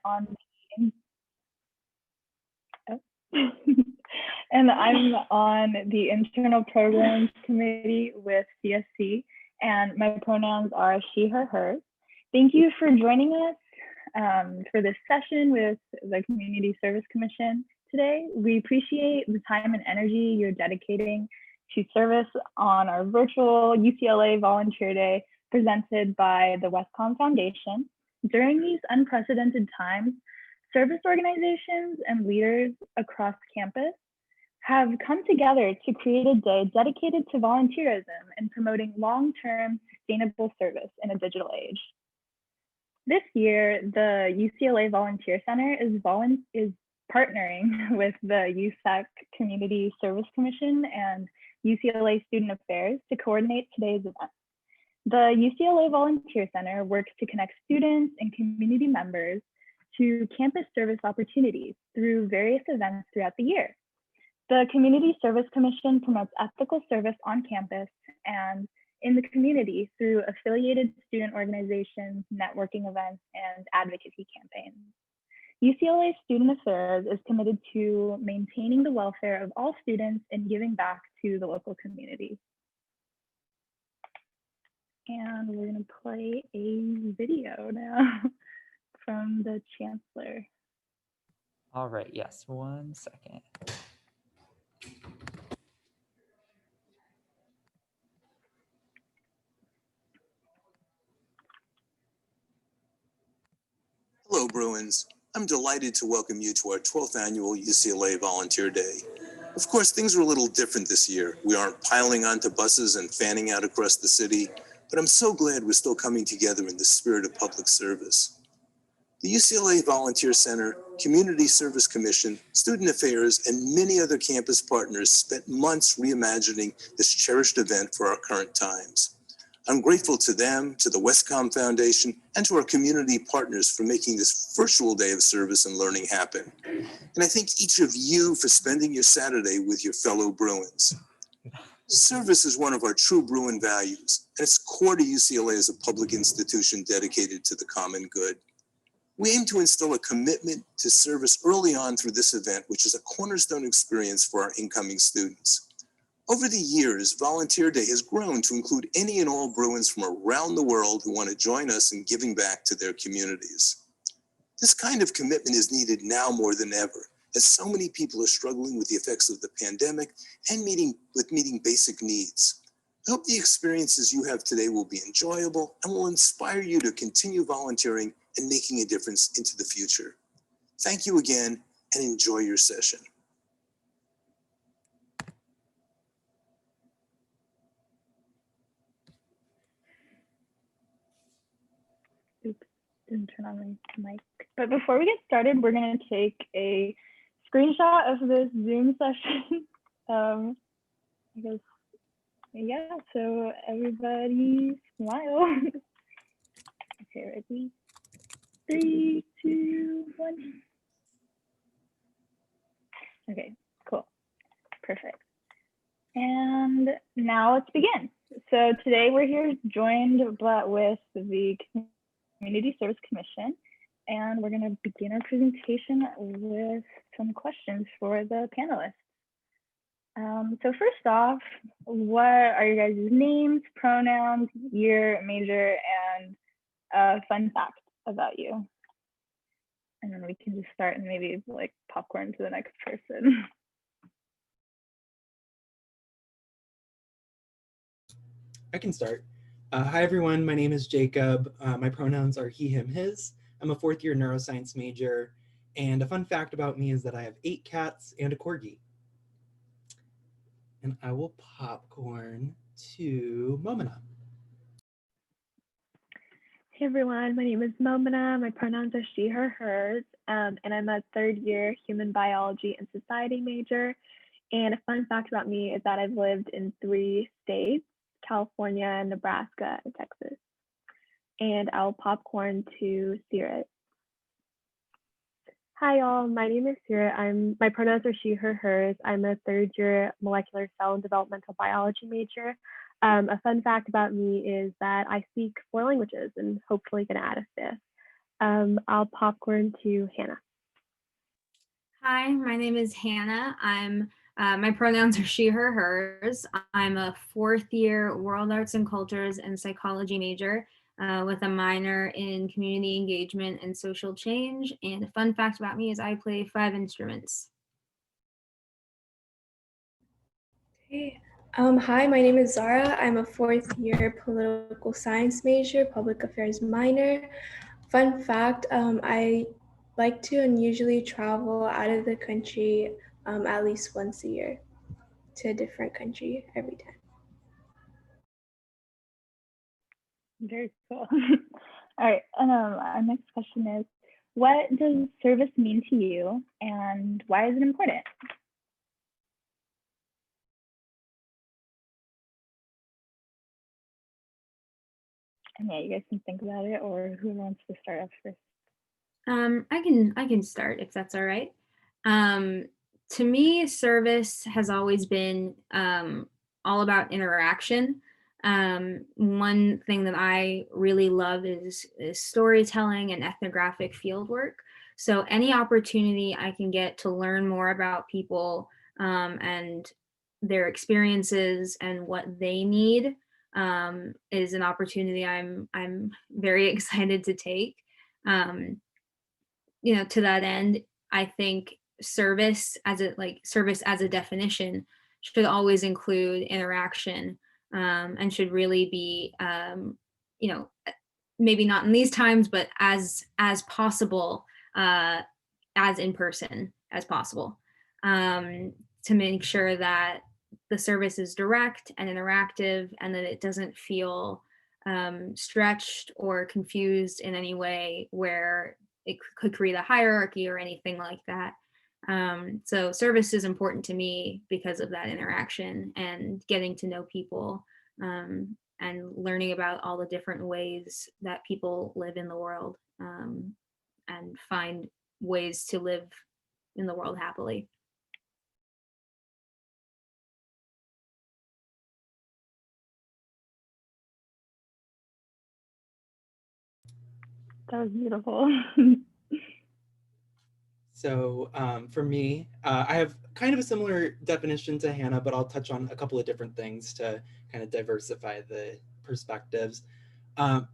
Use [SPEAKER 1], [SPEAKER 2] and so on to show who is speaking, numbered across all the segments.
[SPEAKER 1] on and I'm on the Internal Programs Committee with CSC, and my pronouns are she, her, hers. Thank you for joining us for this session with the Community Service Commission today. We appreciate the time and energy you're dedicating to service on our virtual UCLA Volunteer Day presented by the Westcom Foundation. During these unprecedented times, service organizations and leaders across campus have come together to create a day dedicated to volunteerism and promoting long-term sustainable service in a digital age. This year, the UCLA Volunteer Center is partnering with the USEC Community Service Commission and UCLA Student Affairs to coordinate today's event. The UCLA Volunteer Center works to connect students and community members to campus service opportunities through various events throughout the year. The Community Service Commission promotes ethical service on campus and in the community through affiliated student organizations, networking events, and advocacy campaigns. UCLA Student Affairs is committed to maintaining the welfare of all students and giving back to the local community. And we're gonna play a video now from the Chancellor.
[SPEAKER 2] All right, yes, 1 second.
[SPEAKER 3] Hello, Bruins. I'm delighted to welcome you to our 12th annual UCLA Volunteer Day. Of course, things are a little different this year. We aren't piling onto buses and fanning out across the city, but I'm so glad we're still coming together in the spirit of public service. The UCLA Volunteer Center, Community Service Commission, Student Affairs, and many other campus partners spent months reimagining this cherished event for our current times. I'm grateful to them, to the Westcom Foundation, and to our community partners for making this virtual day of service and learning happen. And I thank each of you for spending your Saturday with your fellow Bruins. Service is one of our true Bruin values, and it's core to UCLA as a public institution dedicated to the common good. We aim to instill a commitment to service early on through this event, which is a cornerstone experience for our incoming students. Over the years, Volunteer Day has grown to include any and all Bruins from around the world who want to join us in giving back to their communities. This kind of commitment is needed now more than ever, as so many people are struggling with the effects of the pandemic and meeting basic needs. I hope the experiences you have today will be enjoyable and will inspire you to continue volunteering and making a difference into the future. Thank you again and enjoy your session.
[SPEAKER 1] Oops, didn't turn on my mic. But before we get started, we're gonna take a screenshot of this Zoom session. I guess, yeah, so everybody smile. Okay, ready? 3, 2, 1. Okay, cool, perfect. And now let's begin. So today we're here joined with the Community Service Commission, and we're going to begin our presentation with some questions for the panelists. So first off, what are your guys' names, pronouns, year, major, and a fun fact about you? And then we can just start and maybe like popcorn to the next person.
[SPEAKER 4] I can start. Hi, everyone. My name is Jacob. My pronouns are he, him, his. I'm a 4th year neuroscience major. And a fun fact about me is that I have 8 cats and a corgi. And I will popcorn to Mominha.
[SPEAKER 5] Hey everyone, my name is Mominha. My pronouns are she, her, hers, and I'm a 3rd year human biology and society major. And a fun fact about me is that I've lived in 3 states, California, Nebraska, and Texas. And I'll popcorn to Seerat. Hi y'all, my name is Seerat. My pronouns are she, her, hers. I'm a 3rd year molecular cell and developmental biology major. A fun fact about me is that I speak 4 languages and hopefully gonna add a 5th. I'll popcorn to Hannah.
[SPEAKER 6] Hi, my name is Hanna. My pronouns are she, her, hers. I'm a fourth year World Arts and Cultures and Psychology major with a minor in community engagement and social change. And a fun fact about me is I play 5 instruments.
[SPEAKER 7] Hey. Hi, my name is Zahrah. I'm a fourth year political science major, public affairs minor. Fun fact, I like to unusually travel out of the country at least once a year to a different country every time.
[SPEAKER 1] Very cool. All right, our next question is, what does service mean to you and why is it important? And yeah, you guys can think about it, or who wants to start off first?
[SPEAKER 6] I can start if that's all right. To me, service has always been all about interaction. One thing that I really love is storytelling and ethnographic fieldwork. So any opportunity I can get to learn more about people and their experiences and what they need is an opportunity I'm very excited to take. To that end, I think service as a definition should always include interaction and should really be, maybe not in these times, but as possible, as in person as possible, to make sure that the service is direct and interactive and that it doesn't feel stretched or confused in any way where it could create a hierarchy or anything like that. So service is important to me because of that interaction and getting to know people and learning about all the different ways that people live in the world and find ways to live in the world happily.
[SPEAKER 1] That was beautiful.
[SPEAKER 4] So for me, I have kind of a similar definition to Hannah, but I'll touch on a couple of different things to kind of diversify the perspectives.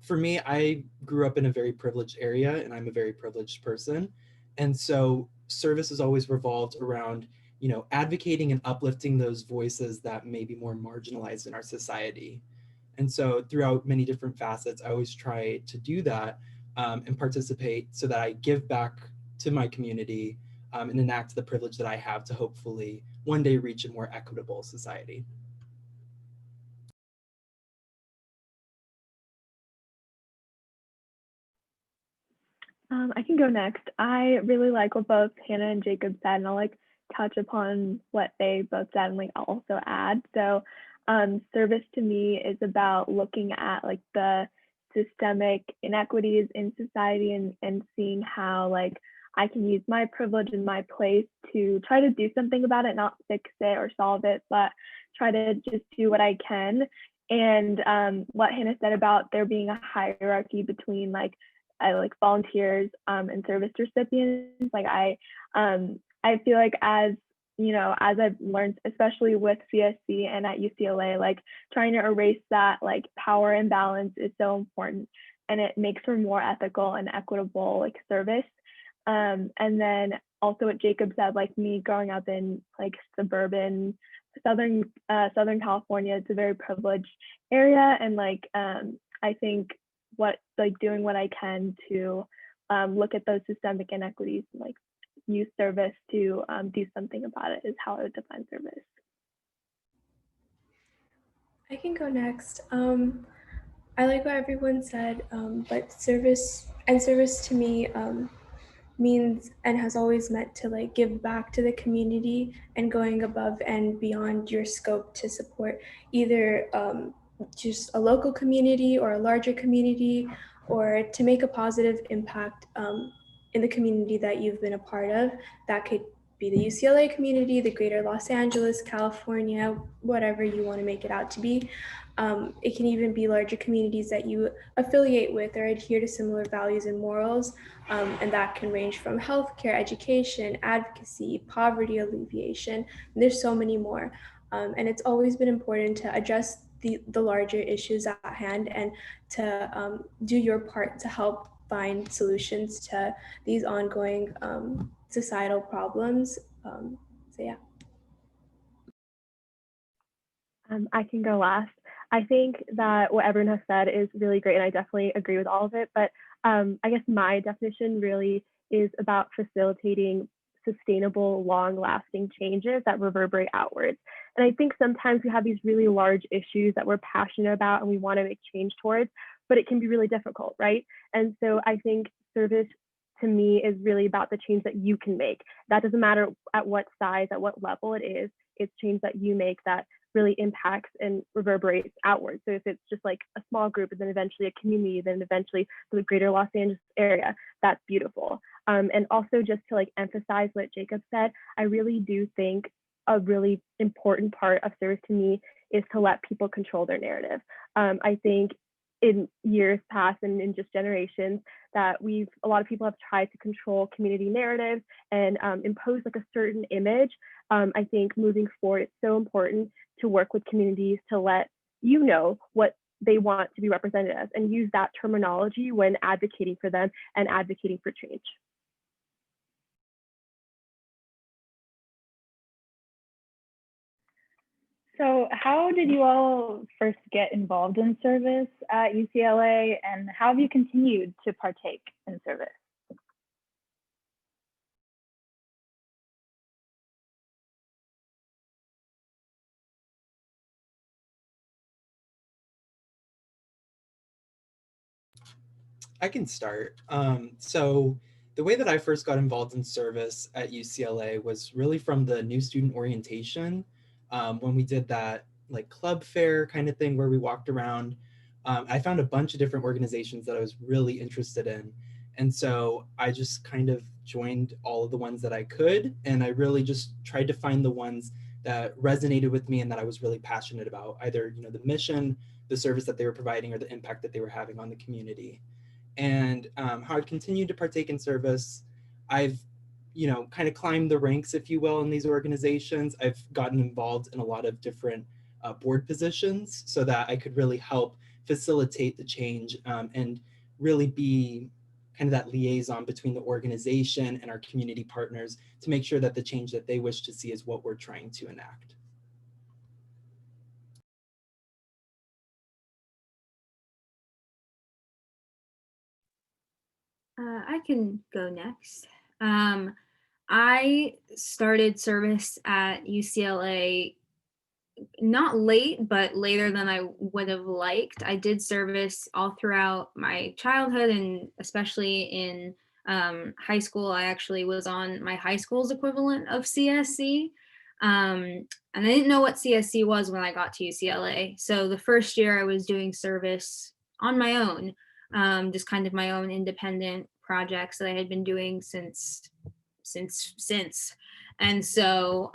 [SPEAKER 4] For me, I grew up in a very privileged area and I'm a very privileged person. And so service has always revolved around, advocating and uplifting those voices that may be more marginalized in our society. And so throughout many different facets, I always try to do that and participate so that I give back to my community and enact the privilege that I have to hopefully one day reach a more equitable society.
[SPEAKER 5] I can go next. I really like what both Hannah and Jacob said, and I'll touch upon what they both said and I'll also add. So service to me is about looking at the systemic inequities in society and seeing how I can use my privilege and my place to try to do something about it, not fix it or solve it, but try to just do what I can. And what Hannah said about there being a hierarchy between volunteers and service recipients, I feel as as I've learned, especially with CSC and at UCLA, trying to erase that power imbalance is so important, and it makes for more ethical and equitable service. And then also what Jacob said, me growing up in suburban Southern California, it's a very privileged area, and I think doing what I can to look at those systemic inequities and use service to do something about it is how I would define service.
[SPEAKER 7] I can go next. I like what everyone said, but service to me means and has always meant to give back to the community and going above and beyond your scope to support either just a local community or a larger community, or to make a positive impact in the community that you've been a part of that could be the UCLA community, the greater Los Angeles, California, whatever you want to make it out to be. It can even be larger communities that you affiliate with or adhere to similar values and morals. And that can range from healthcare, education, advocacy, poverty alleviation. And there's so many more. And it's always been important to address the larger issues at hand and to do your part to help find solutions to these ongoing societal problems. So yeah.
[SPEAKER 5] I can go last. I think that what everyone has said is really great, and I definitely agree with all of it. But I guess my definition really is about facilitating sustainable, long-lasting changes that reverberate outwards. And I think sometimes we have these really large issues that we're passionate about and we want to make change towards, but it can be really difficult, right? And so I think service to me is really about the change that you can make. That doesn't matter at what size, at what level it is. It's change that you make that really impacts and reverberates outward. So if it's just like a small group and then eventually a community, then eventually the greater Los Angeles area, that's beautiful. And also just to like emphasize what Jacob said, I really do think a really important part of service to me is to let people control their narrative. I think in years past and in just generations that a lot of people have tried to control community narratives and impose like a certain image. I think moving forward, it's so important to work with communities to let you know what they want to be represented as and use that terminology when advocating for them and advocating for change.
[SPEAKER 1] So how did you all first get involved in service at UCLA, and how have you continued to partake in service?
[SPEAKER 4] I can start. So the way that I first got involved in service at UCLA was really from the new student orientation, when we did that like club fair kind of thing where we walked around. I found a bunch of different organizations that I was really interested in. And so I just kind of joined all of the ones that I could, and I really just tried to find the ones that resonated with me and that I was really passionate about, either the mission, the service that they were providing, or the impact that they were having on the community. And how I've continued to partake in service, I've kind of climbed the ranks, if you will, in these organizations. I've gotten involved in a lot of different board positions so that I could really help facilitate the change and really be kind of that liaison between the organization and our community partners to make sure that the change that they wish to see is what we're trying to enact.
[SPEAKER 6] I can go next. I started service at UCLA not late, but later than I would have liked. I did service all throughout my childhood, and especially in high school. I actually was on my high school's equivalent of CSC. And I didn't know what CSC was when I got to UCLA. So the first year I was doing service on my own, just kind of my own independent projects that I had been doing since. And so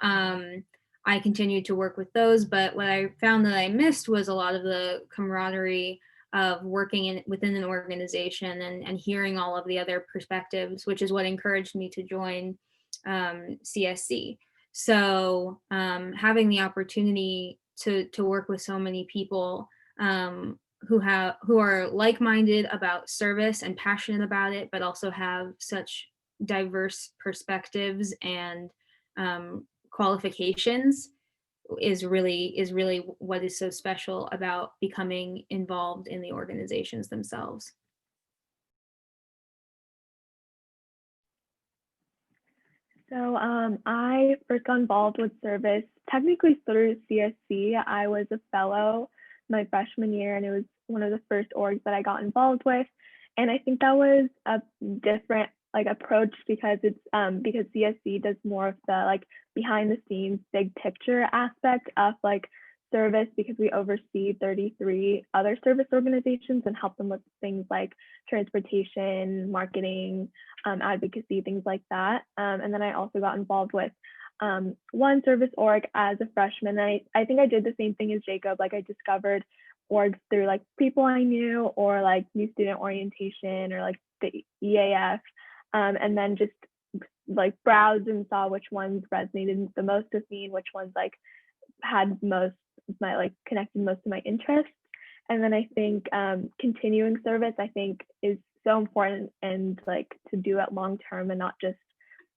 [SPEAKER 6] I continued to work with those, but what I found that I missed was a lot of the camaraderie of working within an organization and hearing all of the other perspectives, which is what encouraged me to join CSC. So having the opportunity to work with so many people who are like-minded about service and passionate about it, but also have such diverse perspectives and qualifications is really what is so special about becoming involved in the organizations themselves.
[SPEAKER 5] So I first got involved with service technically through CSC. I was a fellow my freshman year, and it was one of the first orgs that I got involved with. And I think that was a different approach because it's because CSC does more of the behind the scenes big picture aspect of service because we oversee 33 other service organizations and help them with things like transportation, marketing, advocacy, things like that. And then I also got involved with one service org as a freshman. I think I did the same thing as Jacob. Like I discovered orgs through like people I knew or like new student orientation or like the EAF, and then just like browsed and saw which ones resonated the most with me and which ones like had most my like connected most to my interests. And then I think continuing service I think is so important and like to do it long term and not just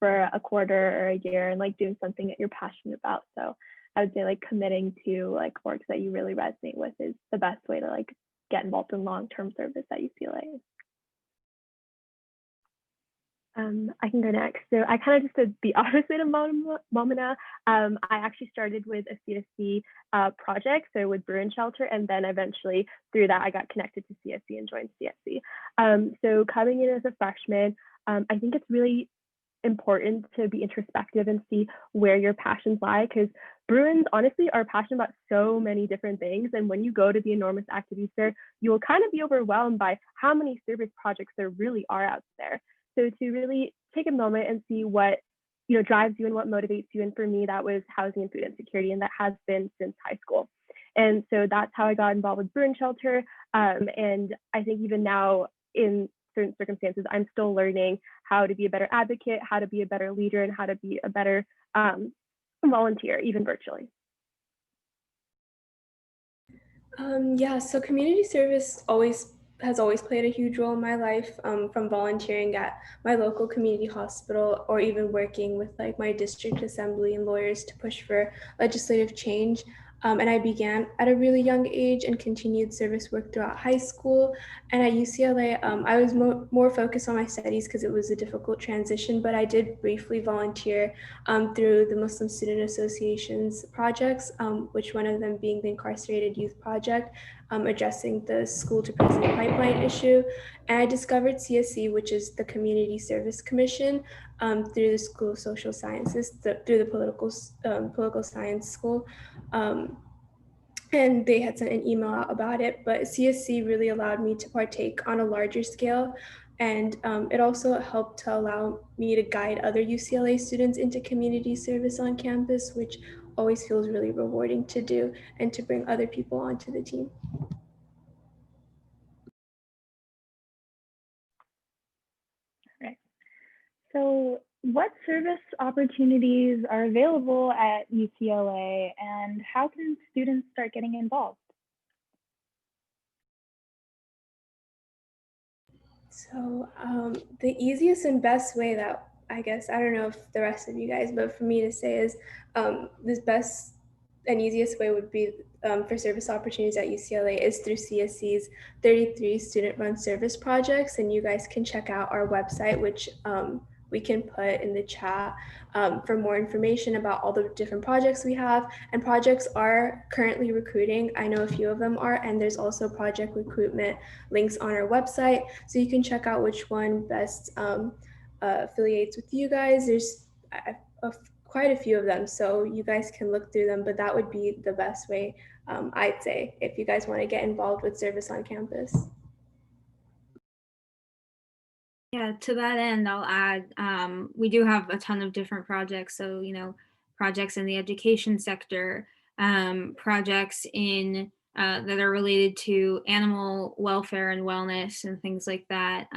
[SPEAKER 5] for a quarter or a year, and like doing something that you're passionate about. So I would say like committing to like orgs that you really resonate with is the best way to like get involved in long-term service at UCLA. I can go next. So I kind of just did the opposite of Mominha. I actually started with a CSC project, so with Bruin Shelter, and then eventually through that I got connected to CSC and joined CSC. So coming in as a freshman, I think it's really important to be introspective and see where your passions lie, because Bruins honestly are passionate about so many different things, and when you go to the enormous activities fair, you will kind of be overwhelmed by how many service projects there really are out there. So to really take a moment and see what drives you and what motivates you, and for me that was housing and food insecurity, and that has been since high school. And so that's how I got involved with Bruin Shelter, and I think even now in certain circumstances, I'm still learning how to be a better advocate, how to be a better leader, and how to be a better volunteer, even virtually.
[SPEAKER 7] Yeah, so community service has always played a huge role in my life, from volunteering at my local community hospital or even working with like my district assembly and lawyers to push for legislative change. And I began at a really young age and continued service work throughout high school. And at UCLA, I was more focused on my studies because it was a difficult transition, but I did briefly volunteer through the Muslim Student Association's projects, which one of them being the Incarcerated Youth Project, addressing the school to prison pipeline issue. And I discovered CSC, which is the Community Service Commission, through the School of Social Sciences, through the political science school. And they had sent an email out about it, but CSC really allowed me to partake on a larger scale. And it also helped to allow me to guide other UCLA students into community service on campus, which always feels really rewarding to do, and to bring other people onto the team.
[SPEAKER 5] Right. So what service opportunities are available at UCLA, and how can students start getting involved?
[SPEAKER 7] So the easiest and best way that I guess, I don't know if the rest of you guys, but for me to say is this best and easiest way would be for service opportunities at UCLA is through CSC's 33 student-run service projects. And you guys can check out our website, which we can put in the chat for more information about all the different projects we have. And projects are currently recruiting. I know a few of them are, and there's also project recruitment links on our website. So you can check out which one best affiliates with you guys. There's quite a few of them, so you guys can look through them, but that would be the best way, I'd say, if you guys want to get involved with service on campus.
[SPEAKER 6] Yeah, to that end, I'll add, we do have a ton of different projects. So, projects in the education sector, projects in that are related to animal welfare and wellness and things like that,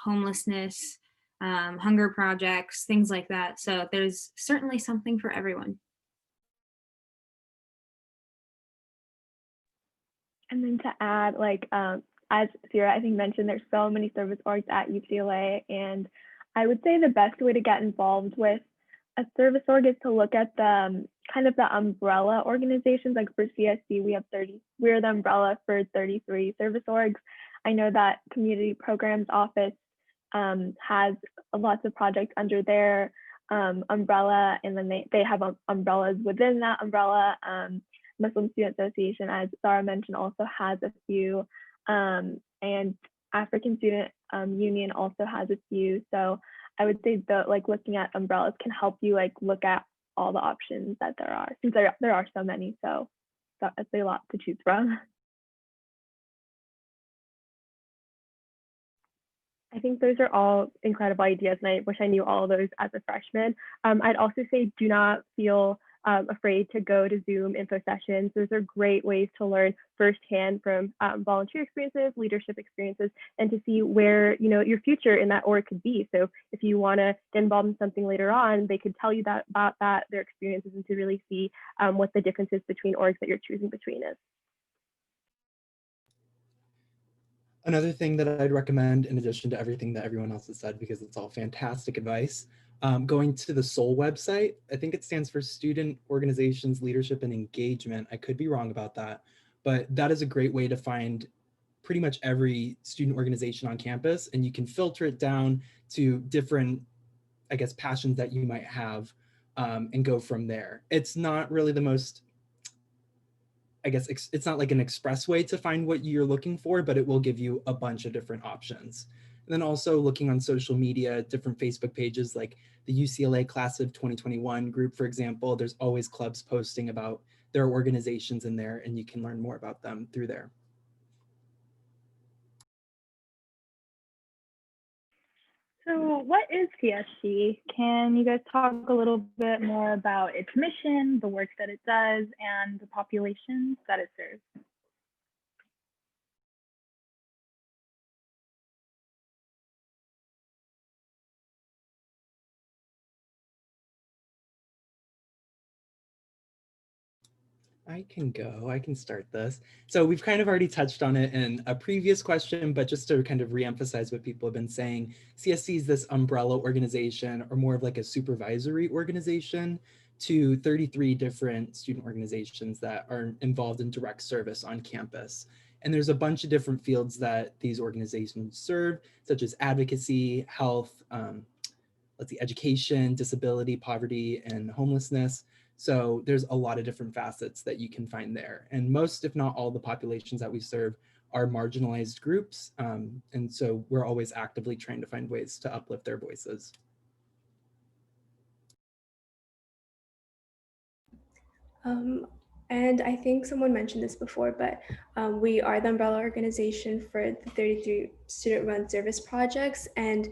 [SPEAKER 6] homelessness, hunger projects, things like that. So there's certainly something for everyone.
[SPEAKER 5] And then to add, like, as Seerat, I think, mentioned, there's so many service orgs at UCLA, and I would say the best way to get involved with a service org is to look at the kind of the umbrella organizations. Like for CSC, we're the umbrella for 33 service orgs. I know that Community Programs Office has lots of projects under their umbrella, and then they have umbrellas within that umbrella. Muslim Student Association, as Zahrah mentioned, also has a few, and African Student Union also has a few. So I would say that looking at umbrellas can help you look at all the options that there are, since there are so many. So that's a lot to choose from. I think those are all incredible ideas, and I wish I knew all of those as a freshman. I'd also say do not feel afraid to go to Zoom info sessions. Those are great ways to learn firsthand from volunteer experiences, leadership experiences, and to see where your future in that org could be. So if you want to get involved in something later on, they could tell you about their experiences, and to really see what the differences between orgs that you're choosing between is.
[SPEAKER 4] Another thing that I'd recommend, in addition to everything that everyone else has said, because it's all fantastic advice, going to the SOUL website. I think it stands for Student Organizations, Leadership and Engagement. I could be wrong about that, but that is a great way to find pretty much every student organization on campus, and you can filter it down to different, I guess, passions that you might have, and go from there. It's not really the most, I guess it's not like an express way to find what you're looking for, but it will give you a bunch of different options. And then also looking on social media, different Facebook pages like the UCLA Class of 2021 group, for example, there's always clubs posting about their organizations in there, and you can learn more about them through there.
[SPEAKER 1] So what is CSC? Can you guys talk a little bit more about its mission, the work that it does, and the populations that it serves?
[SPEAKER 4] I can start this. So we've kind of already touched on it in a previous question, but just to kind of reemphasize what people have been saying, CSC is this umbrella organization, or more of like a supervisory organization, to 33 different student organizations that are involved in direct service on campus. And there's a bunch of different fields that these organizations serve, such as advocacy, health, education, disability, poverty, and homelessness. So there's a lot of different facets that you can find there. And most, if not all, the populations that we serve are marginalized groups. And so we're always actively trying to find ways to uplift their voices.
[SPEAKER 7] And I think someone mentioned this before, but we are the umbrella organization for the 33 student-run service projects, and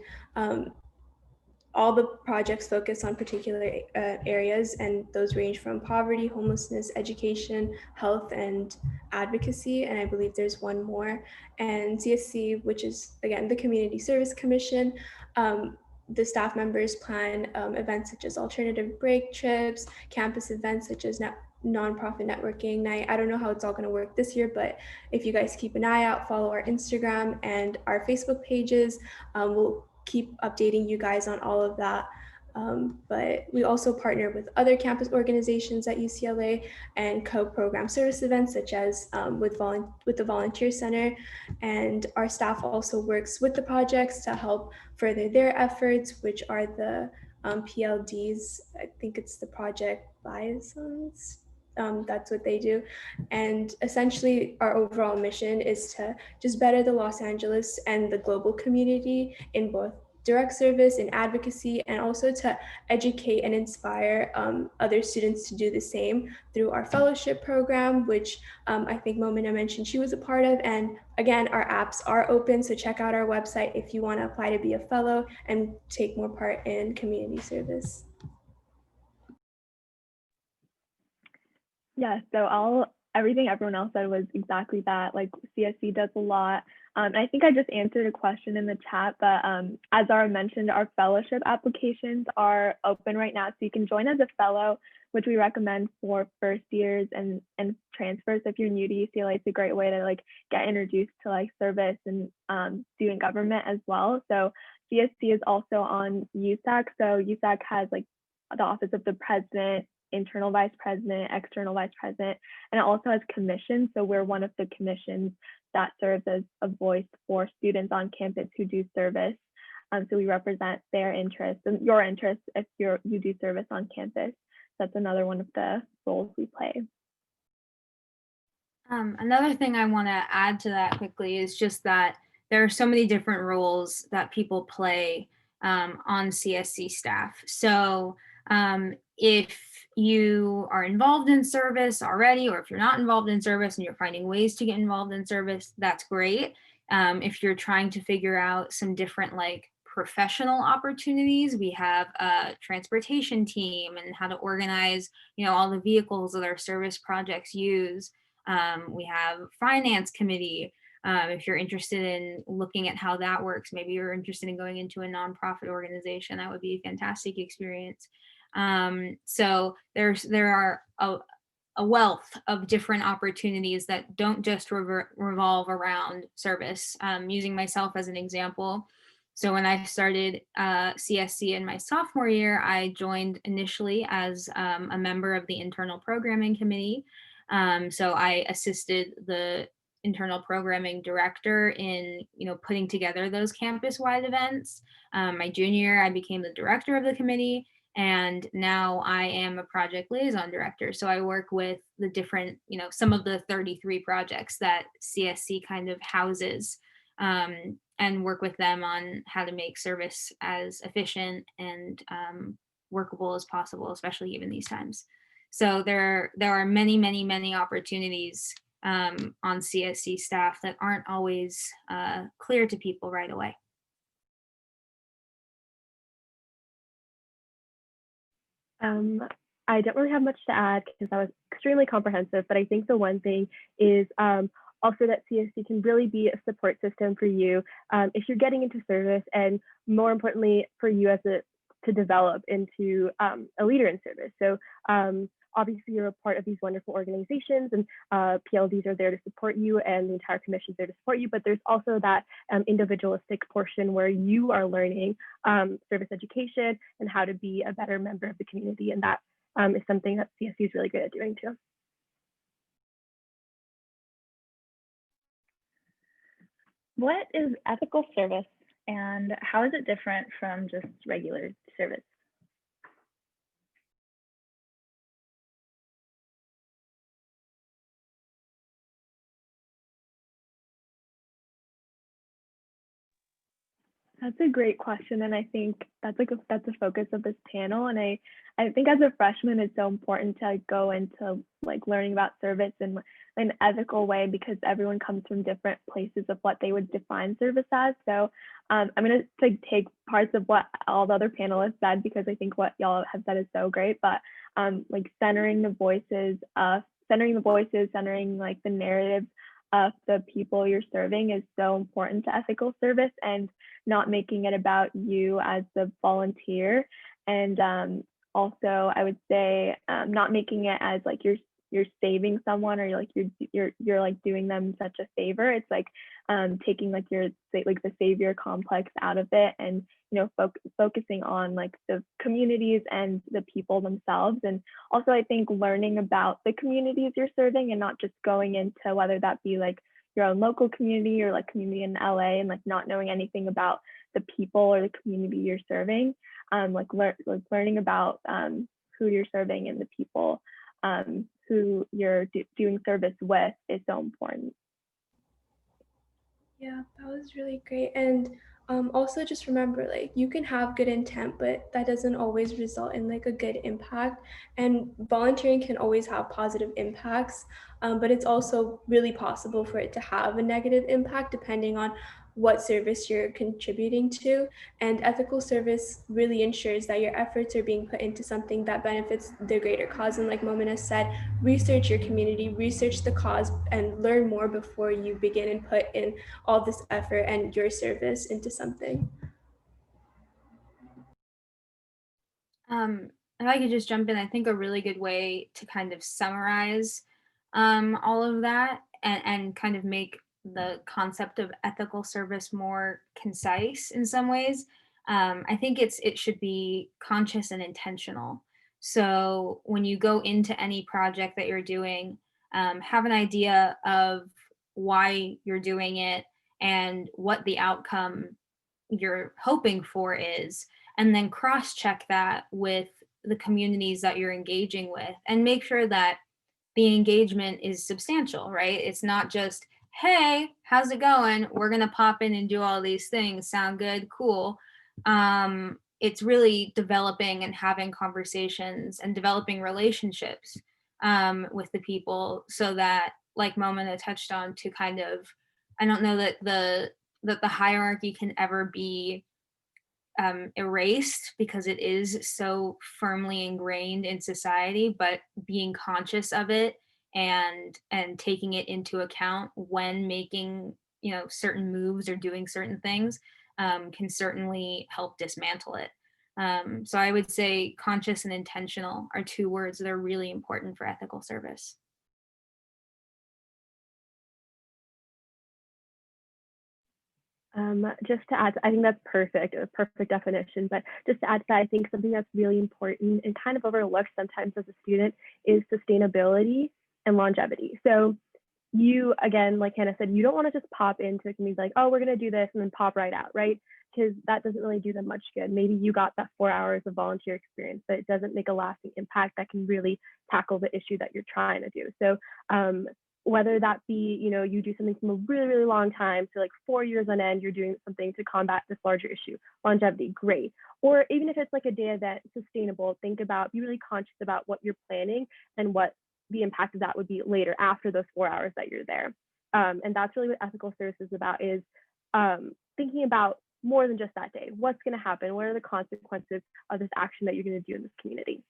[SPEAKER 7] all the projects focus on particular areas, and those range from poverty, homelessness, education, health, and advocacy. And I believe there's one more. And CSC, which is, again, the Community Service Commission, the staff members plan events such as alternative break trips, campus events such as nonprofit networking night. I don't know how it's all going to work this year, but if you guys keep an eye out, follow our Instagram and our Facebook pages, we'll keep updating you guys on all of that. But we also partner with other campus organizations at UCLA and co-program service events such as with the Volunteer Center. And our staff also works with the projects to help further their efforts, which are the PLDs. I think it's the Project Liaisons. That's what they do. And essentially our overall mission is to just better the Los Angeles and the global community in both direct service and advocacy, and also to educate and inspire other students to do the same through our fellowship program, which I think Mominha mentioned she was a part of. And again, our apps are open, so check out our website if you want to apply to be a fellow and take more part in community service.
[SPEAKER 5] Yeah, so everything everyone else said was exactly that. Like, CSC does a lot. And I think I just answered a question in the chat, but as Zahrah mentioned, our fellowship applications are open right now. So you can join as a fellow, which we recommend for first years and transfers. If you're new to UCLA, it's a great way to get introduced to service and student government as well. So CSC is also on USAC. So USAC has the Office of the President, internal vice president, external vice president, and it also has commissions. So we're one of the commissions that serves as a voice for students on campus who do service. So we represent their interests and your interests if you do service on campus. That's another one of the roles we play.
[SPEAKER 6] Another thing I want to add to that quickly is just that there are so many different roles that people play on CSC staff. So If you are involved in service already, or if you're not involved in service and you're finding ways to get involved in service, that's great. If you're trying to figure out some different like professional opportunities, we have a transportation team and how to organize, all the vehicles that our service projects use. We have finance committee. If you're interested in looking at how that works, maybe you're interested in going into a nonprofit organization, that would be a fantastic experience. So there are a wealth of different opportunities that don't just revolve around service. Using myself as an example, so when I started CSC in my sophomore year, I joined initially as a member of the internal programming committee. So I assisted the internal programming director in putting together those campus-wide events. My junior year, I became the director of the committee, and now I am a project liaison director. So I work with the different, some of the 33 projects that CSC kind of houses, and work with them on how to make service as efficient and workable as possible, especially given these times. So there are many, many, many opportunities on CSC staff that aren't always clear to people right away.
[SPEAKER 5] I don't really have much to add because that was extremely comprehensive, but I think the one thing is also that CSC can really be a support system for you if you're getting into service, and more importantly for you as to develop into a leader in service. So obviously you're a part of these wonderful organizations, and PLDs are there to support you and the entire commission is there to support you, but there's also that individualistic portion where you are learning service education and how to be a better member of the community, and that is something that CSC is really good at doing too.
[SPEAKER 1] What is ethical service and how is it different from just regular service?
[SPEAKER 5] That's a great question, and I think that's a focus of this panel. And I think as a freshman, it's so important to go into like learning about service in an ethical way, because everyone comes from different places of what they would define service as. So I'm going to take parts of what all the other panelists said, because I think what y'all have said is so great. But like centering like the narrative of the people you're serving is so important to ethical service, and not making it about you as the volunteer. And also I would say not making it as like you're saving someone, or like you're like doing them such a favor. It's like taking like the savior complex out of it, and focusing on like the communities and the people themselves. And also I think learning about the communities you're serving, and not just going into whether that be like your own local community or like community in LA, and like not knowing anything about the people or the community you're serving. Learning about who you're serving and the people who you're doing service with is so important.
[SPEAKER 7] Yeah, that was really great. And also just remember, like, you can have good intent, but that doesn't always result in like a good impact. And volunteering can always have positive impacts, but it's also really possible for it to have a negative impact depending on what service you're contributing to. And ethical service really ensures that your efforts are being put into something that benefits the greater cause. And like Mominha said, research your community, research the cause, and learn more before you begin and put in all this effort and your service into something.
[SPEAKER 6] If I could just jump in, I think a really good way to kind of summarize all of that and kind of make the concept of ethical service more concise in some ways. I think it should be conscious and intentional. So when you go into any project that you're doing, have an idea of why you're doing it and what the outcome you're hoping for is, and then cross-check that with the communities that you're engaging with, and make sure that the engagement is substantial, right? It's not just, hey, how's it going? We're gonna pop in and do all these things. Sound good? Cool. it's really developing and having conversations and developing relationships with the people, so that, like Mominha touched on, to kind of, I don't know that the hierarchy can ever be erased, because it is so firmly ingrained in society, but being conscious of it and taking it into account when making, you know, certain moves or doing certain things can certainly help dismantle it. So I would say conscious and intentional are two words that are really important for ethical service.
[SPEAKER 5] Just to add, I think that's perfect, a perfect definition, but just to add to that, I think something that's really important and kind of overlooked sometimes as a student is sustainability and longevity. So you, again, like Hannah said, you don't want to just pop into a community like, oh, we're going to do this and then pop right out, right? Because that doesn't really do them much good. Maybe you got that 4 hours of volunteer experience, but it doesn't make a lasting impact that can really tackle the issue that you're trying to do. So whether that be, you know, you do something from a really, really long time, so like 4 years on end, you're doing something to combat this larger issue, longevity, great. Or even if it's like a day event, sustainable, think about, be really conscious about what you're planning and what the impact of that would be later after those 4 hours that you're there. And that's really what ethical service is about, is thinking about more than just that day. What's going to happen? What are the consequences of this action that you're going to do in this community?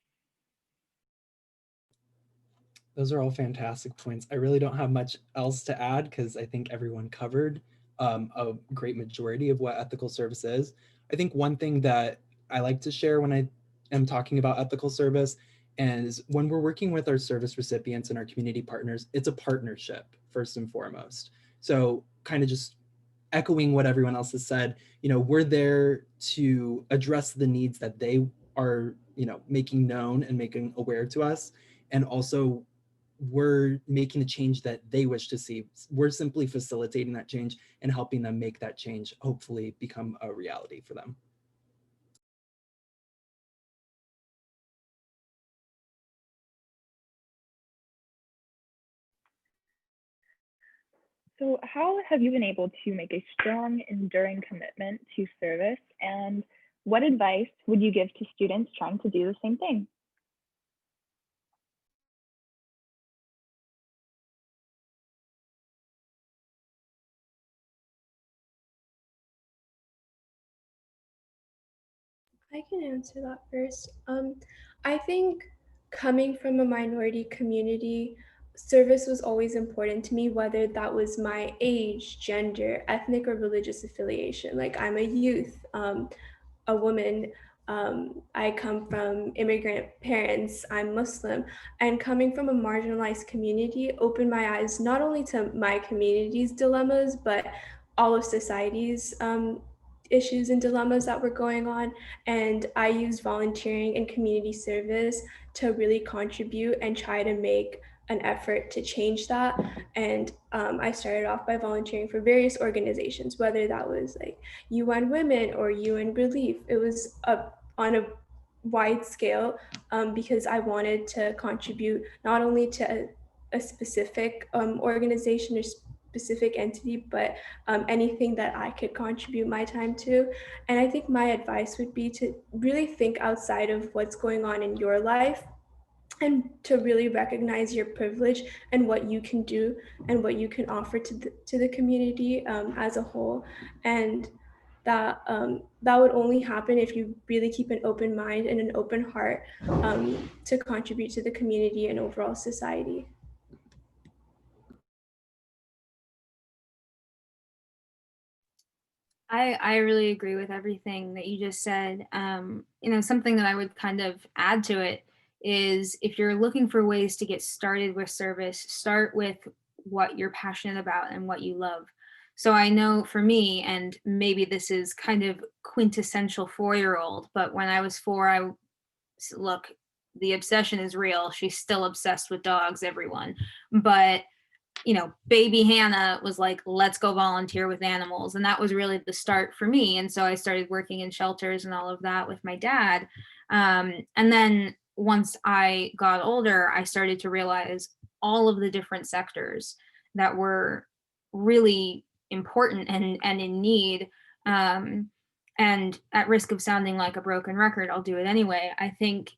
[SPEAKER 4] Those are all fantastic points. I really don't have much else to add because I think everyone covered a great majority of what ethical service is. I think one thing that I like to share when I am talking about ethical service is when we're working with our service recipients and our community partners, it's a partnership first and foremost. So kind of just echoing what everyone else has said, you know, we're there to address the needs that they are, you know, making known and making aware to us. And also we're making the change that they wish to see. We're simply facilitating that change and helping them make that change, hopefully become a reality for them.
[SPEAKER 1] So how have you been able to make a strong, enduring commitment to service, and what advice would you give to students trying to do the same thing?
[SPEAKER 7] I can answer that first. I think coming from a minority community, service was always important to me, whether that was my age, gender, ethnic, or religious affiliation. Like, I'm a youth, a woman. I come from immigrant parents. I'm Muslim. And coming from a marginalized community opened my eyes not only to my community's dilemmas, but all of society's issues and dilemmas that were going on. And I used volunteering and community service to really contribute and try to make an effort to change that. And I started off by volunteering for various organizations, whether that was like UN Women or UN Relief. It was on a wide scale because I wanted to contribute not only to a specific organization or specific entity, but anything that I could contribute my time to. And I think my advice would be to really think outside of what's going on in your life and to really recognize your privilege and what you can do and what you can offer to the community as a whole. And that would only happen if you really keep an open mind and an open heart to contribute to the community and overall society.
[SPEAKER 6] I really agree with everything that you just said. You know, something that I would kind of add to it is, if you're looking for ways to get started with service, start with what you're passionate about and what you love. So I know for me, and maybe this is kind of quintessential 4-year-old, but when I was 4, look, the obsession is real. She's still obsessed with dogs, everyone. But you know, baby Hanna was like, let's go volunteer with animals. And that was really the start for me. And so I started working in shelters and all of that with my dad. And then once I got older, I started to realize all of the different sectors that were really important and in need. and at risk of sounding like a broken record, I'll do it anyway. I think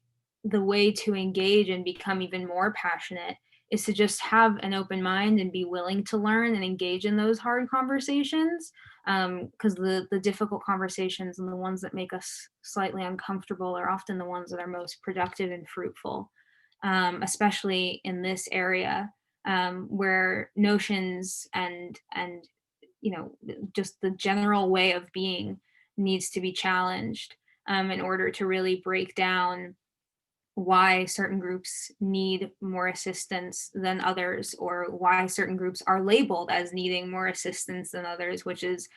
[SPEAKER 6] the way to engage and become even more passionate is to just have an open mind and be willing to learn and engage in those hard conversations. Because the difficult conversations and the ones that make us slightly uncomfortable are often the ones that are most productive and fruitful, especially in this area, where notions and just the general way of being needs to be challenged, in order to really break down why certain groups need more assistance than others, or why certain groups are labeled as needing more assistance than others, which is,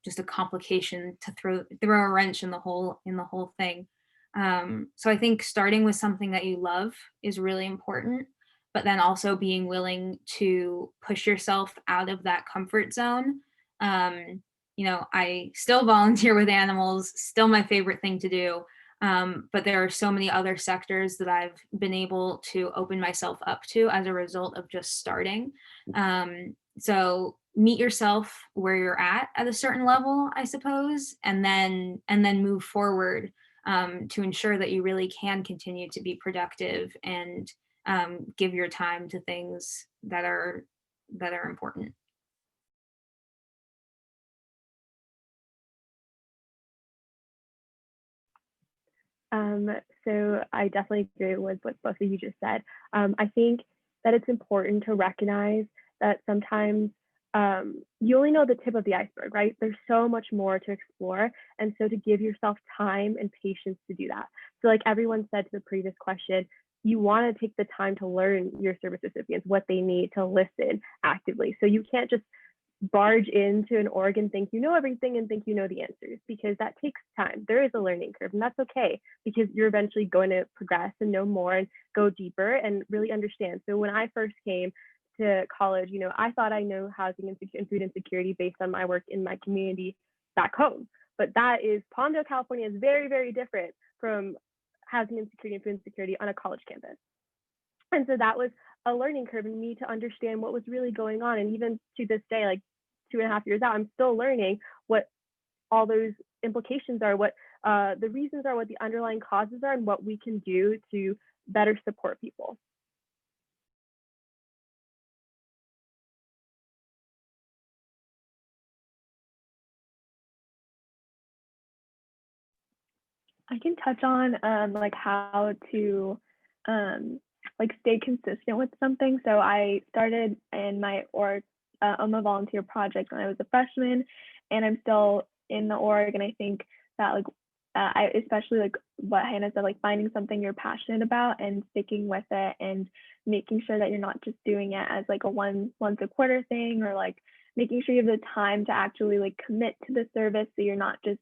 [SPEAKER 6] just a complication to throw a wrench in the whole thing. So I think starting with something that you love is really important, but then also being willing to push yourself out of that comfort zone. I still volunteer with animals, still my favorite thing to do. But there are so many other sectors that I've been able to open myself up to as a result of just starting. So meet yourself where you're at a certain level, I suppose, and then move forward, to ensure that you really can continue to be productive and give your time to things that are important.
[SPEAKER 5] So I definitely agree with what both of you just said. I think that it's important to recognize that sometimes you only know the tip of the iceberg, right? There's so much more to explore. And so to give yourself time and patience to do that. So like everyone said to the previous question, you want to take the time to learn your service recipients, what they need, to listen actively. So you can't just barge into an org and think you know everything and think you know the answers, because that takes time. There is a learning curve, and that's okay, because you're eventually going to progress and know more and go deeper and really understand. So when I first came to college, I thought I know housing and food insecurity based on my work in my community back home. But that is, Palmdale, California is very, very different from housing insecurity and food insecurity on a college campus. And so that was a learning curve in me to understand what was really going on. And even to this day, like 2.5 years out, I'm still learning what all those implications are, what the reasons are, what the underlying causes are, and what we can do to better support people. I can touch on like how to stay consistent with something. So I started in my org a volunteer project when I was a freshman, and I'm still in the org. And I think that I especially like what Hannah said, like finding something you're passionate about and sticking with it, and making sure that you're not just doing it as like a once a quarter thing, or like making sure you have the time to actually like commit to the service, so you're not just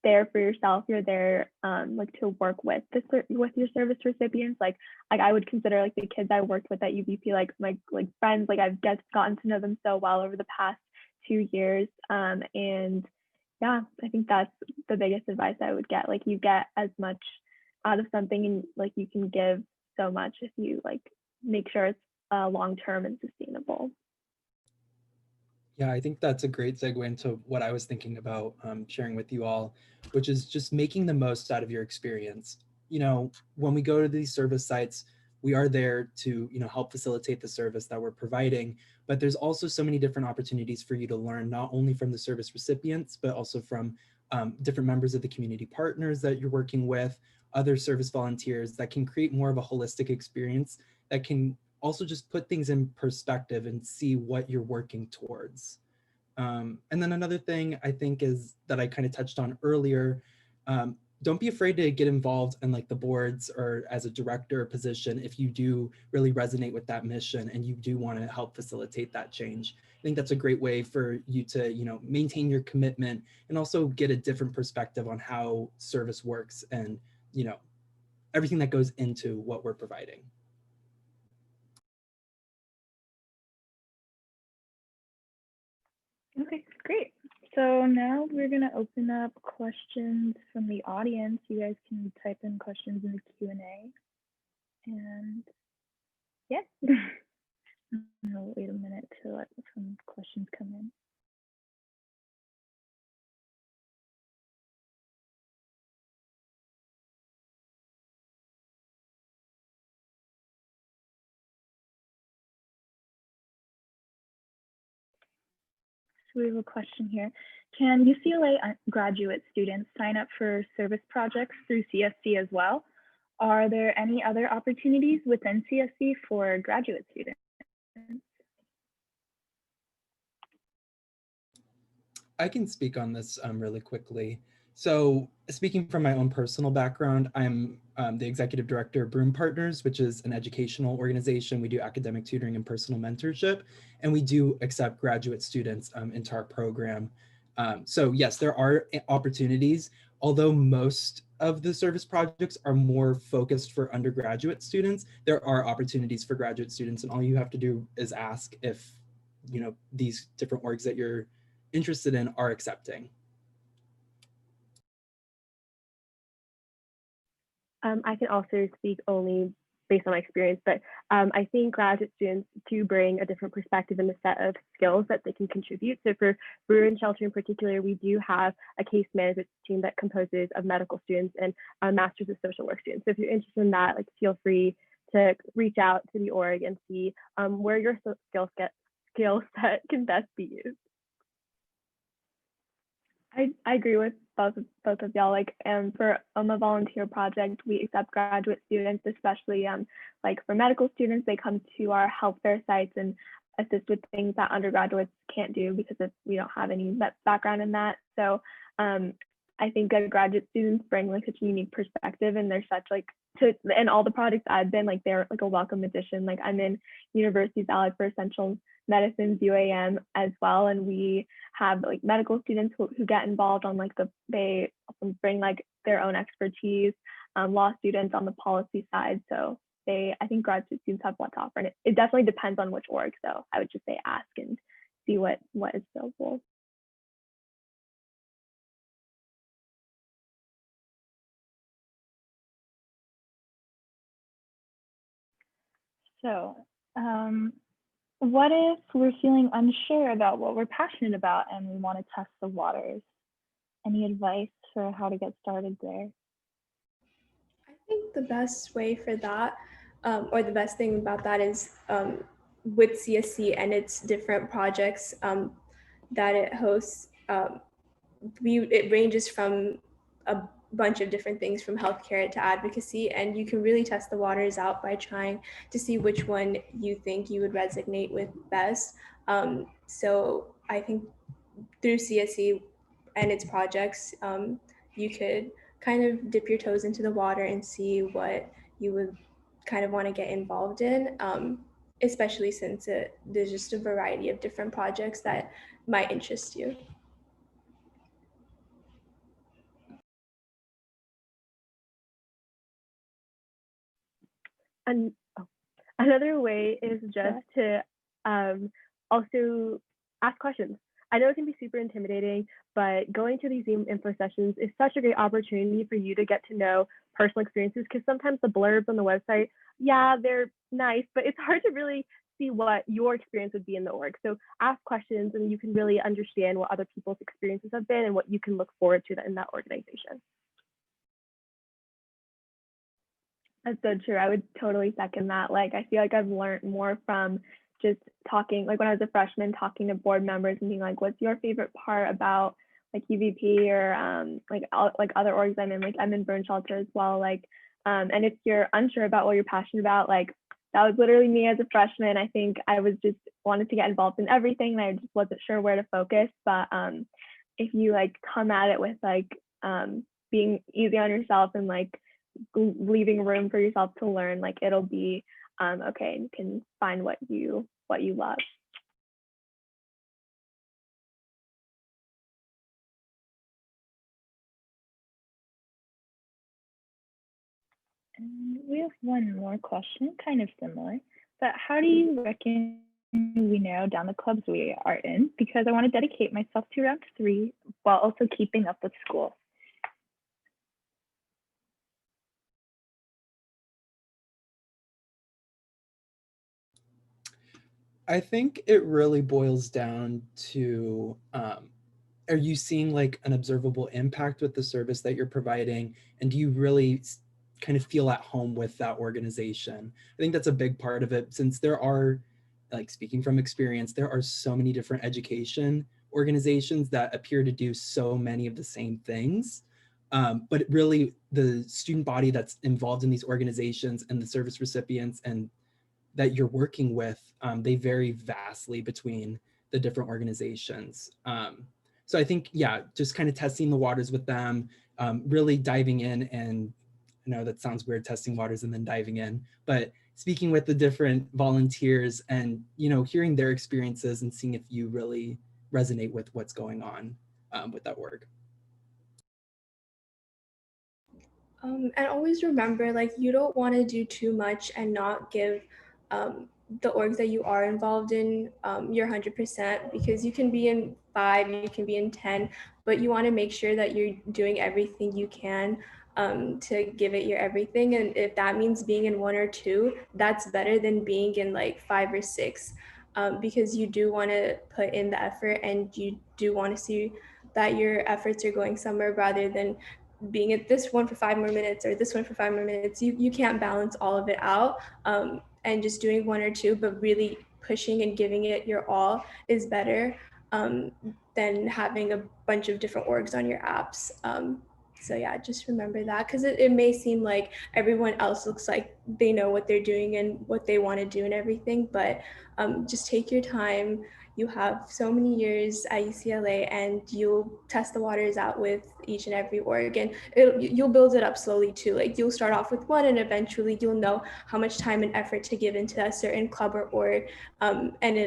[SPEAKER 5] there for yourself, you're there to work with your service recipients. Like I would consider like the kids I worked with at UVP like my friends. Like I've just gotten to know them so well over the past 2 years, and yeah, I think that's the biggest advice I would get. Like you get as much out of something, and like you can give so much if you like make sure it's long-term and sustainable.
[SPEAKER 4] Yeah, I think that's a great segue into what I was thinking about sharing with you all, which is just making the most out of your experience. When we go to these service sites, we are there to, help facilitate the service that we're providing, but there's also so many different opportunities for you to learn, not only from the service recipients, but also from different members of the community partners that you're working with, other service volunteers, that can create more of a holistic experience that can also just put things in perspective and see what you're working towards. And then another thing I think is that I kind of touched on earlier, don't be afraid to get involved in like the boards or as a director position if you do really resonate with that mission and you do want to help facilitate that change. I think that's a great way for you to, maintain your commitment and also get a different perspective on how service works and, everything that goes into what we're providing.
[SPEAKER 1] Okay, great. So now we're going to open up questions from the audience. You guys can type in questions in the Q&A. And yeah, I'll wait a minute to let some questions come in. we have a question here. Can UCLA graduate students sign up for service projects through CSC as well? Are there any other opportunities within CSC for graduate students?
[SPEAKER 4] I can speak on this really quickly. So speaking from my own personal background, I'm the executive director of Broom Partners, which is an educational organization. We do academic tutoring and personal mentorship, and we do accept graduate students into our program. So yes, there are opportunities, although most of the service projects are more focused for undergraduate students. There are opportunities for graduate students, and all you have to do is ask if, you know, these different orgs that you're interested in are accepting.
[SPEAKER 5] I can also speak only based on my experience, but I think graduate students do bring a different perspective and a set of skills that they can contribute. So for brewer and shelter in particular, we do have a case management team that composes of medical students and masters of social work students. So if you're interested in that, like, feel free to reach out to the org and see where your skill set can best be used. I agree with both of y'all. Like, for a volunteer project, we accept graduate students, especially like for medical students. They come to our health fair sites and assist with things that undergraduates can't do because we don't have any background in that. So I think that graduate students bring like such a unique perspective, and they're such like and all the projects I've been, like, they're like a welcome addition. Like, I'm in University's Allied for Essential Medicine's UAM as well, and we have like medical students who get involved on like they often bring like their own expertise, law students on the policy side. So I think graduate students have a lot to offer, and it definitely depends on which org. So I would just say ask and see what is available.
[SPEAKER 1] So what if we're feeling unsure about what we're passionate about and we want to test the waters? Any advice for how to get started there?
[SPEAKER 7] I think the best way for that, or the best thing about that is with CSC and its different projects that it hosts, it ranges from a bunch of different things, from healthcare to advocacy, and you can really test the waters out by trying to see which one you think you would resonate with best. So I think through CSC and its projects, you could kind of dip your toes into the water and see what you would kind of want to get involved in, especially since there's just a variety of different projects that might interest you.
[SPEAKER 5] And another way is just to also ask questions. I know it can be super intimidating, but going to these Zoom info sessions is such a great opportunity for you to get to know personal experiences, because sometimes the blurbs on the website, yeah, they're nice, but it's hard to really see what your experience would be in the org. So ask questions and you can really understand what other people's experiences have been and what you can look forward to in that organization. That's so true. I would totally second that. Like, I feel like I've learned more from just talking, like when I was a freshman, talking to board members and being like, what's your favorite part about like UVP or like other orgs I'm in, like I'm in burn shelter as well. Like, and if you're unsure about what you're passionate about, like that was literally me as a freshman. I think I was just wanted to get involved in everything and I just wasn't sure where to focus. But if you like come at it with like being easy on yourself and like leaving room for yourself to learn, like it'll be okay, and you can find what you love.
[SPEAKER 1] And we have one more question, kind of similar, but how do you reckon we narrow down the clubs we are in? Because I want to dedicate myself to round 3 while also keeping up with school.
[SPEAKER 4] I think it really boils down to, are you seeing like an observable impact with the service that you're providing? And do you really kind of feel at home with that organization? I think that's a big part of it, since there are, like speaking from experience, there are so many different education organizations that appear to do so many of the same things. But really the student body that's involved in these organizations and the service recipients and that you're working with, they vary vastly between the different organizations. So I think, yeah, just kind of testing the waters with them, really diving in, and I know that sounds weird, testing waters and then diving in, but speaking with the different volunteers and, hearing their experiences and seeing if you really resonate with what's going on with that work.
[SPEAKER 7] And always remember, like, you don't want to do too much and not give the orgs that you are involved in your 100%, because you can be in 5, you can be in 10, but you want to make sure that you're doing everything you can to give it your everything. And if that means being in 1 or 2, that's better than being in like 5 or 6, because you do want to put in the effort and you do want to see that your efforts are going somewhere, rather than being at this one for 5 more minutes or this one for 5 more minutes. You can't balance all of it out, and just doing 1 or 2, but really pushing and giving it your all is better than having a bunch of different orgs on your apps. So yeah, just remember that, because it may seem like everyone else looks like they know what they're doing and what they want to do and everything, but just take your time. You have so many years at UCLA, and you'll test the waters out with each and every org, and you'll build it up slowly too. Like, you'll start off with one, and eventually you'll know how much time and effort to give into a certain club or org, and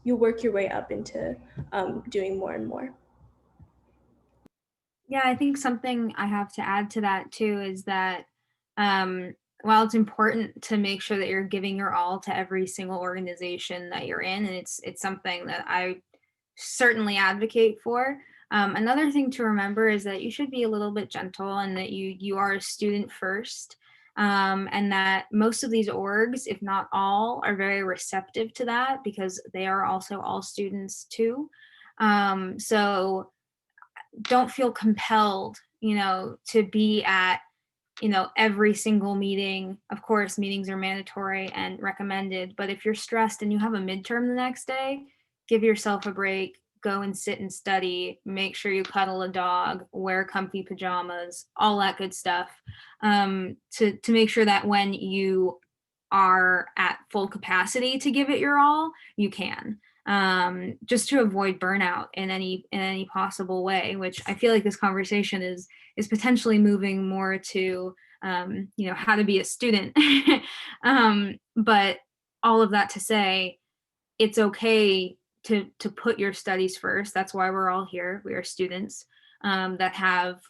[SPEAKER 7] you'll work your way up into doing more and more.
[SPEAKER 6] Yeah, I think something I have to add to that too is that while it's important to make sure that you're giving your all to every single organization that you're in, and it's something that I certainly advocate for. Another thing to remember is that you should be a little bit gentle, and that you are a student first, and that most of these orgs, if not all, are very receptive to that, because they are also all students too. So don't feel compelled, to be at, every single meeting. Of course, meetings are mandatory and recommended, but if you're stressed and you have a midterm the next day, give yourself a break, go and sit and study, make sure you cuddle a dog, wear comfy pajamas, all that good stuff, to make sure that when you are at full capacity to give it your all, you can. Just to avoid burnout in any possible way, which I feel like this conversation is potentially moving more to how to be a student. But all of that to say, it's okay to put your studies first. That's why we're all here. We are students that have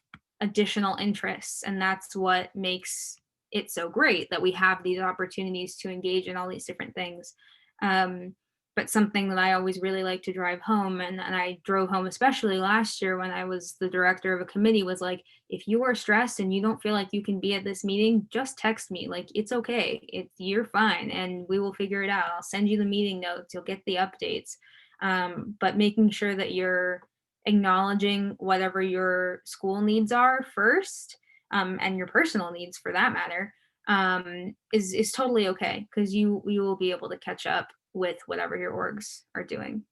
[SPEAKER 6] additional interests, and that's what makes it so great that we have these opportunities to engage in all these different things. But something that I always really like to drive home, and I drove home especially last year when I was the director of a committee, was like, if you are stressed and you don't feel like you can be at this meeting, just text me. Like, it's okay. You're fine, and we will figure it out. I'll send you the meeting notes. You'll get the updates. But making sure that you're acknowledging whatever your school needs are first, and your personal needs for that matter, is totally okay, because you will be able to catch up with whatever your orgs are doing.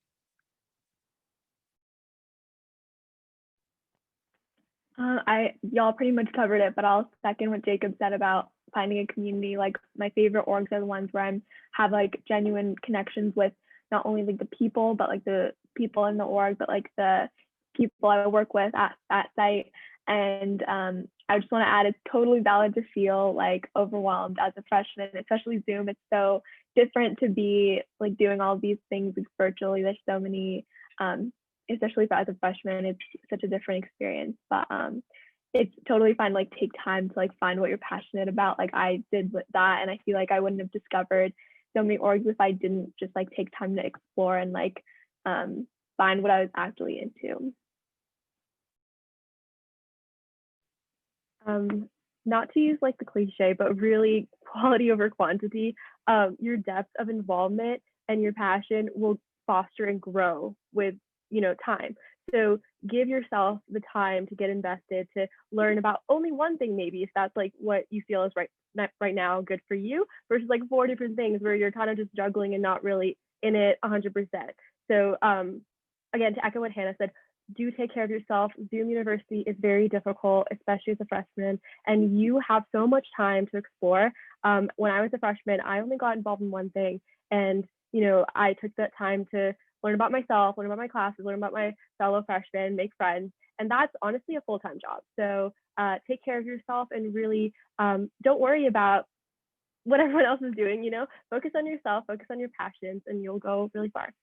[SPEAKER 5] Y'all pretty much covered it, but I'll second what Jacob said about finding a community. Like, my favorite orgs are the ones where have like genuine connections with not only like the people, but like the people in the org, but like the people I work with at that site. And I just want to add, it's totally valid to feel like overwhelmed as a freshman, especially Zoom. It's so different to be like doing all these things virtually. There's so many, especially as a freshman, it's such a different experience. But it's totally fine. Like, take time to like find what you're passionate about. Like I did with that, and I feel like I wouldn't have discovered so many orgs if I didn't just like take time to explore and like find what I was actually into. Not to use like the cliche, but really quality over quantity. Your depth of involvement and your passion will foster and grow with time. So give yourself the time to get invested, to learn about only one thing, maybe, if that's like what you feel is right now good for you, versus like 4 different things where you're kind of just juggling and not really in it 100%. So again, to echo what Hannah said, do take care of yourself. Zoom University is very difficult, especially as a freshman, and you have so much time to explore. When I was a freshman, I only got involved in one thing, and I took that time to learn about myself, learn about my classes, learn about my fellow freshmen, make friends, and that's honestly a full-time job. So take care of yourself and really don't worry about what everyone else is doing. Focus on yourself, focus on your passions, and you'll go really far.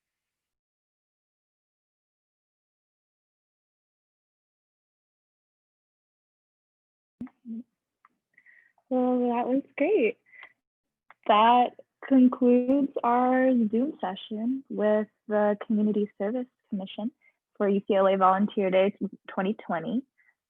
[SPEAKER 5] Well, that was great. That concludes our Zoom session with the Community Service Commission for UCLA Volunteer Day 2020.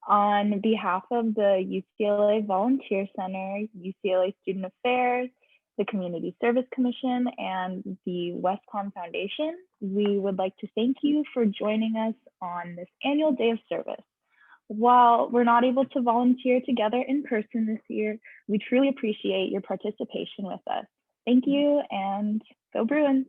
[SPEAKER 5] On behalf of the UCLA Volunteer Center, UCLA Student Affairs, the Community Service Commission, and the Westcom Foundation, we would like to thank you for joining us on this annual day of service. While we're not able to volunteer together in person this year, we truly appreciate your participation with us. Thank you, and go Bruins!